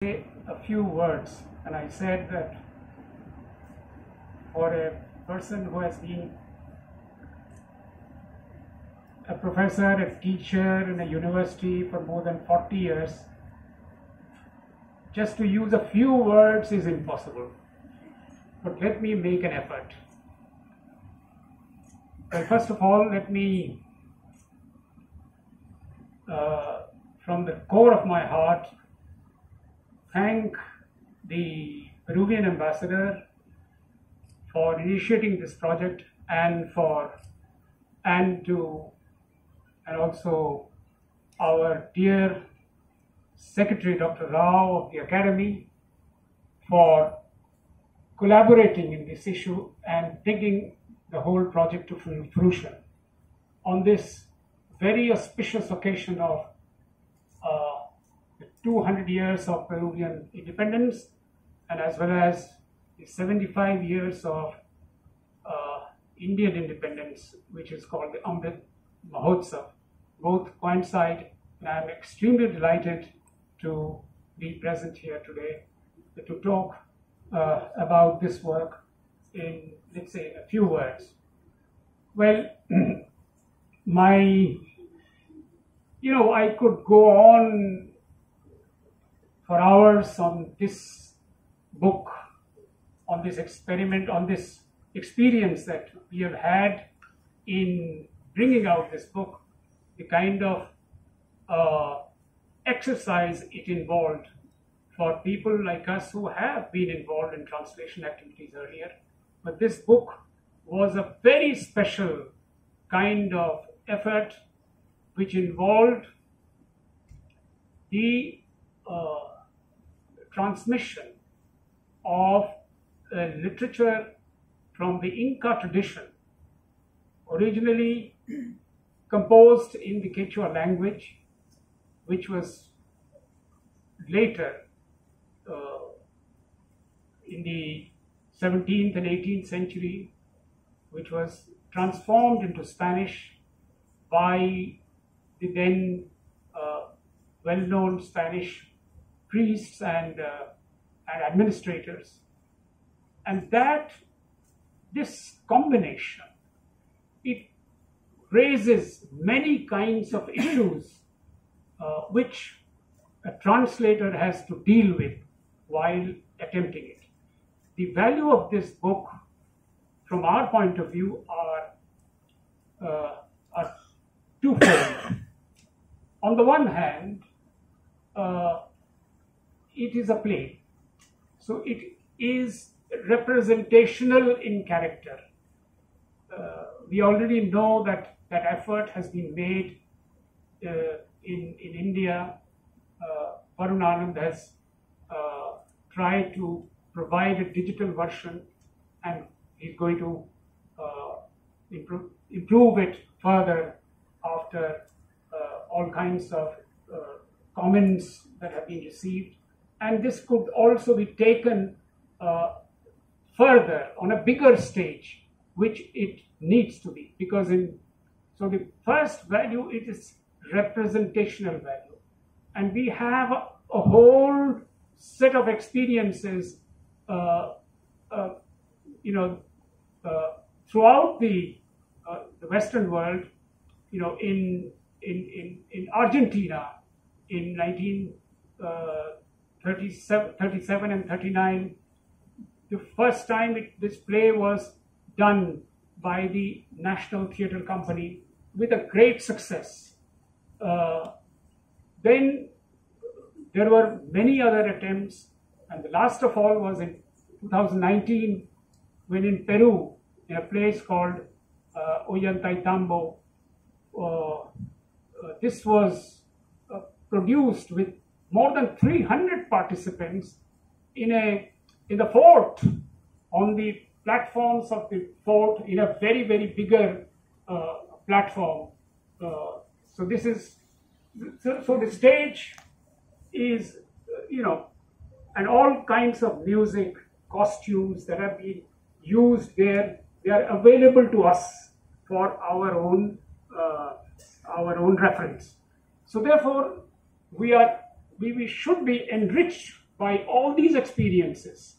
say a few words, and I said that for a person who has been a professor, a teacher in a university for more than 40 years, just to use a few words is impossible. But let me make an effort. Well, first of all, let me, from the core of my heart, thank the Peruvian ambassador for initiating this project and also our dear Secretary Dr. Rao of the Akademi for collaborating in this issue and taking the whole project to fruition on this very auspicious occasion of the 200 years of Peruvian independence, and as well as the 75 years of Indian independence, which is called the Amrit Mahotsav. Both coincide, and I am extremely delighted to be present here today to talk about this work in, let's say, a few words. Well, I could go on for hours on this book, on this experiment, on this experience that we have had in bringing out this book, the kind of exercise it involved for people like us who have been involved in translation activities earlier. But this book was a very special kind of effort which involved the transmission of literature from the Inca tradition, originally composed in the Quechua language, which was later in the 17th and 18th century, which was transformed into Spanish by the then well-known Spanish priests and administrators. And this combination, it raises many kinds of issues which a translator has to deal with while attempting it. The value of this book, from our point of view, are twofold. On the one hand, it is a play, so it is representational in character. We already know that effort has been made in India. Varun Anand has tried to provide a digital version, and he's going to improve it further after all kinds of comments that have been received. And this could also be taken further on a bigger stage, which it needs to be, because so the first value, it is representational value, and we have a whole set of experiences throughout the Western world. In Argentina in 1937 and 39, the first time this play was done by the National Theatrical Company with a great success. Then there were many other attempts, and the last of all was in 2019, when in Peru, in a place called Ollantaytambo, this was produced with more than 300 participants in the fort, on the platforms of the fort, in a very, very bigger platform. So this is so the stage is and all kinds of music, costumes that have been used there, they are available to us for our own reference. So therefore, we should be enriched by all these experiences,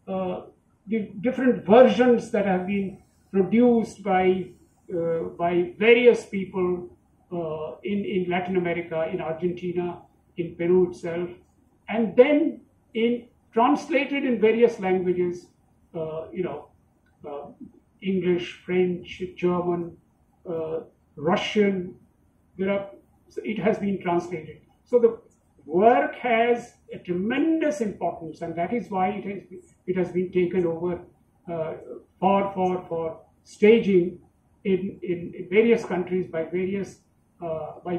the different versions that have been produced by various people in Latin America, in Argentina, in Peru itself, and then translated in various languages, English, French, German, Russian. It has been translated. So the work has a tremendous importance, and that is why it has been taken over for staging in various countries by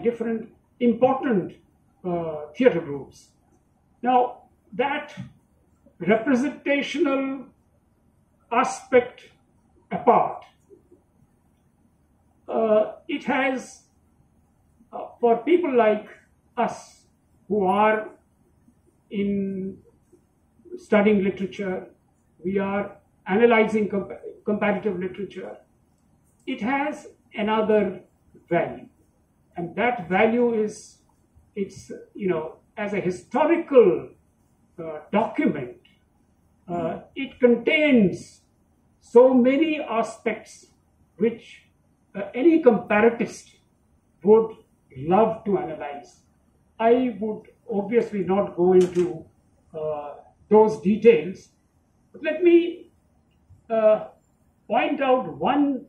different important theatre groups. Now, that representational aspect apart, it has, for people like us who are studying literature, we are analyzing comparative literature, it has another value. And that value is, as a historical document, it contains so many aspects which any comparatist would love to analyze. I would obviously not go into those details, but let me point out one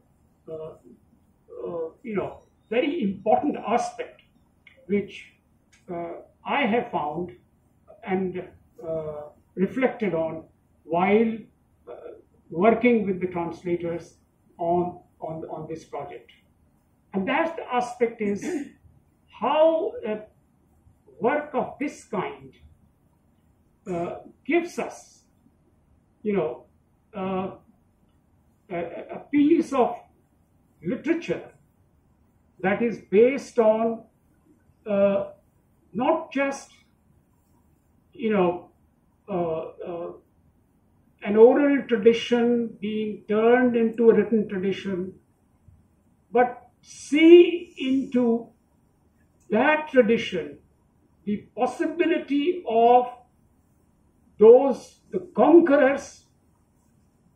very important aspect which I have found and reflected on while working with the translators on this project. And that aspect is how a work of this kind gives us, a piece of literature that is based on not just, an oral tradition being turned into a written tradition, but see into that tradition the possibility of the conquerors,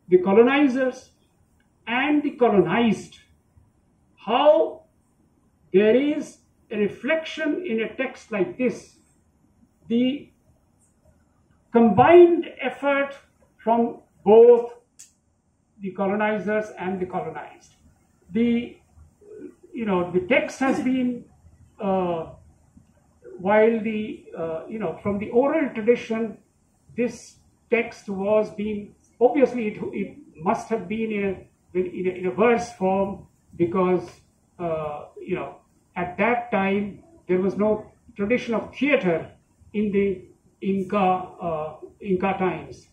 the colonizers, and the colonized. How there is a reflection in a text like this, the combined effort from both the colonizers and the colonized. The text has been, while from the oral tradition, this text was being, obviously it must have been in a verse form, because at that time there was no tradition of theatre in the Inca times.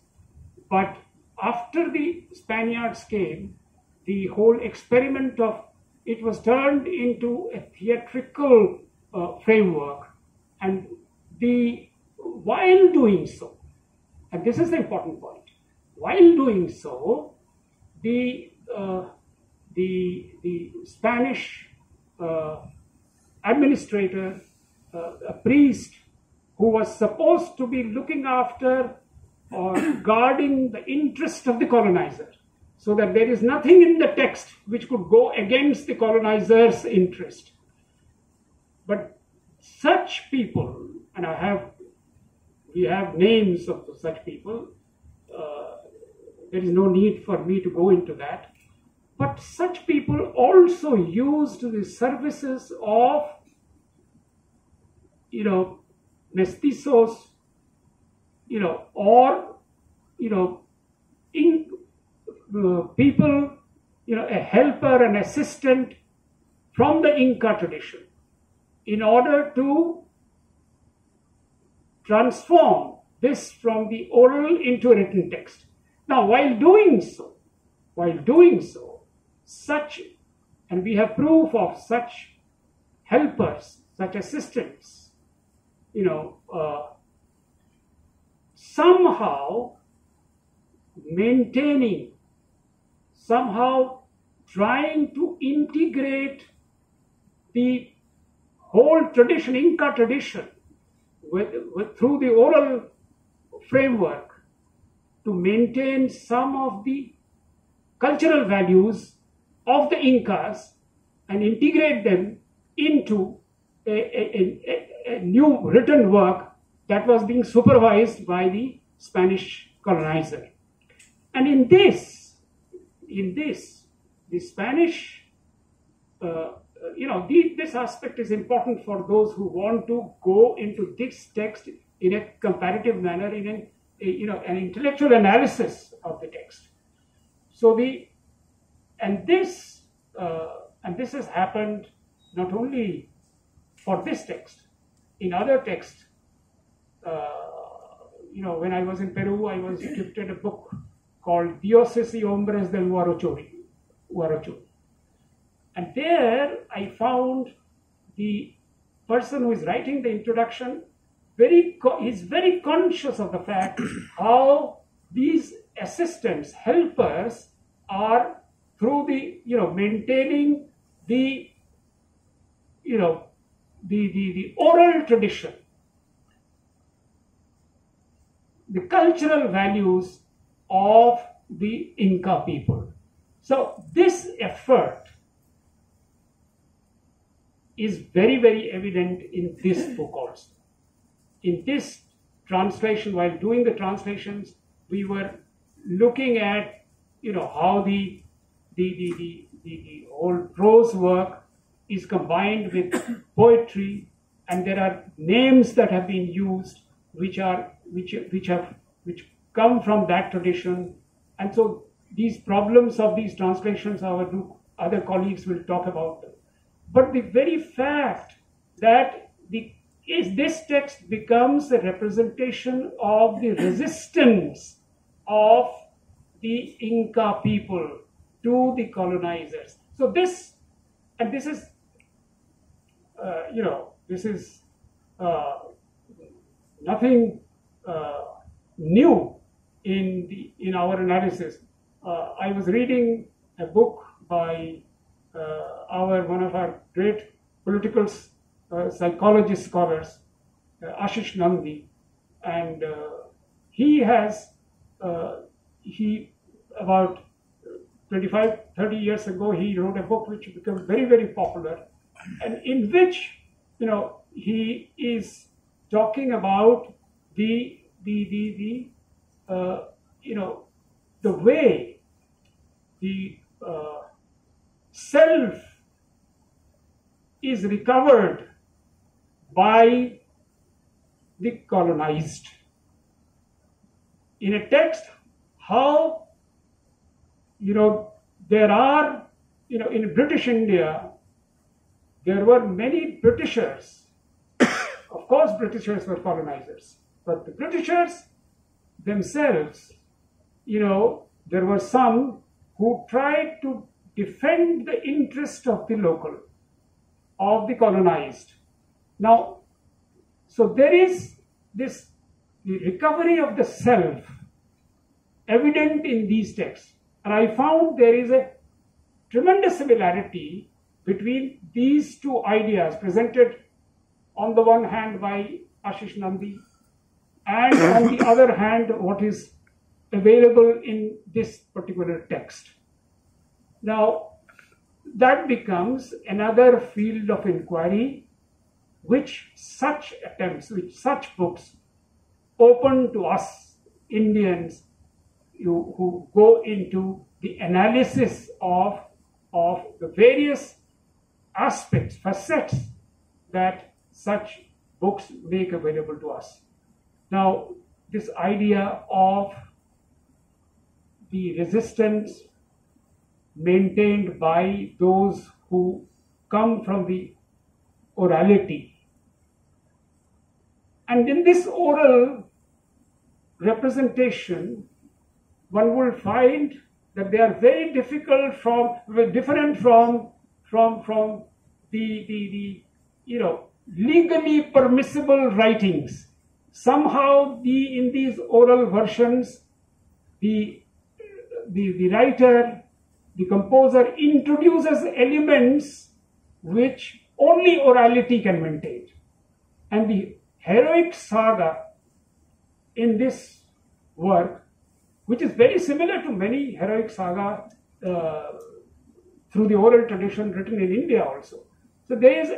But after the Spaniards came, the whole experiment of it was turned into a theatrical framework, and while doing so, and this is the important point, while doing so, the Spanish administrator, a priest who was supposed to be looking after or guarding the interest of the colonizer, so that there is nothing in the text which could go against the colonizer's interest. But such people, and we have names of such people, there is no need for me to go into that, but such people also used the services of, Mestizos, or people, a helper, an assistant from the Inca tradition, in order to transform this from the oral into a written text. Now, while doing so, such, and we have proof of such helpers, such assistants, somehow maintaining, somehow trying to integrate the whole tradition, Inca tradition, through the oral framework to maintain some of the cultural values of the Incas and integrate them into a new written work that was being supervised by the Spanish colonizer. And in this, the Spanish, this aspect is important for those who want to go into this text in a comparative manner, in an intellectual analysis of the text. So this has happened not only for this text, in other texts. When I was in Peru, I was gifted a book called Dioses y Hombres del Huarochuri. And there I found the person who is writing the introduction is very conscious of the fact how these assistants, helpers, are through the maintaining the oral tradition, the cultural values of the Inca people. So this effort is very, very evident in this book also. In this translation, while doing the translations, we were looking at how the whole prose work is combined with poetry, and there are names that have been used which come from that tradition. And so these problems of these translations, our other colleagues will talk about them. But the very fact that this text becomes a representation of the resistance of the Inca people to the colonizers. So this is nothing new in our analysis. I was reading a book by one of our great political psychologist scholars, Ashish Nandi, and he has about 25-30 years ago he wrote a book which became very, very popular, and in which he is talking about the way the self is recovered by the colonized. In a text, how there are in British India there were many Britishers. Of course, Britishers were colonizers, but the Britishers themselves, there were some who tried to defend the interest of the local, of the colonized. Now, so there is the recovery of the self evident in these texts. And I found there is a tremendous similarity between these two ideas presented on the one hand by Ashish Nandi, and on the other hand what is available in this particular text. Now, that becomes another field of inquiry which such attempts, which such books open to us Indians who go into the analysis of the various aspects, facets that such books make available to us. Now, this idea of the resistance maintained by those who come from the orality. And in this oral representation, one will find that they are very different from the legally permissible writings. Somehow in these oral versions, the writer, the composer introduces elements which only orality can maintain. And the heroic saga in this work, which is very similar to many heroic saga through the oral tradition written in India also. So there is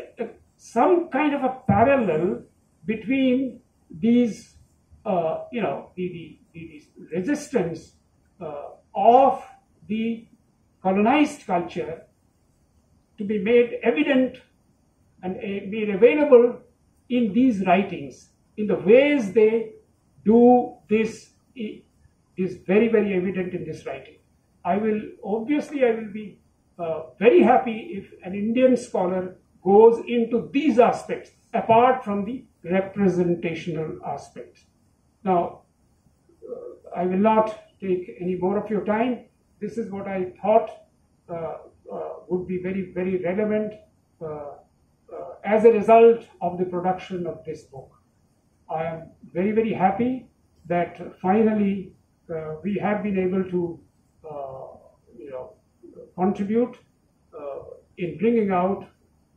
some kind of a parallel between these, the resistance of the colonized culture to be made evident and made available in these writings. In the ways they do this is very, very evident in this writing. I will be very happy if an Indian scholar goes into these aspects apart from the representational aspects. Now, I will not take any more of your time. This is what I thought would be very, very relevant as a result of the production of this book. I am very, very happy that finally we have been able to contribute in bringing out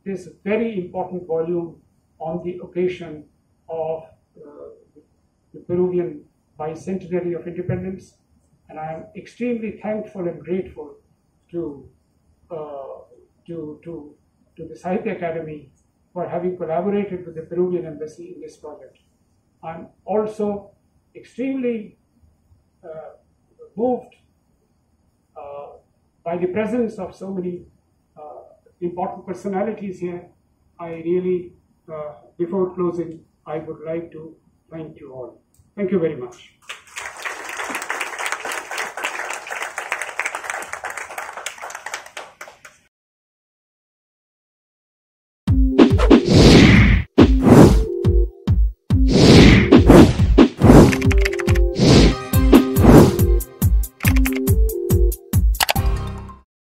this very important volume on the occasion of the Peruvian Bicentennial of Independence, and I am extremely thankful and grateful to the Sahitya Akademi for having collaborated with the Peruvian Embassy in this project. I'm also extremely moved by the presence of so many important personalities here. I really, before closing, I would like to thank you all. Thank you very much.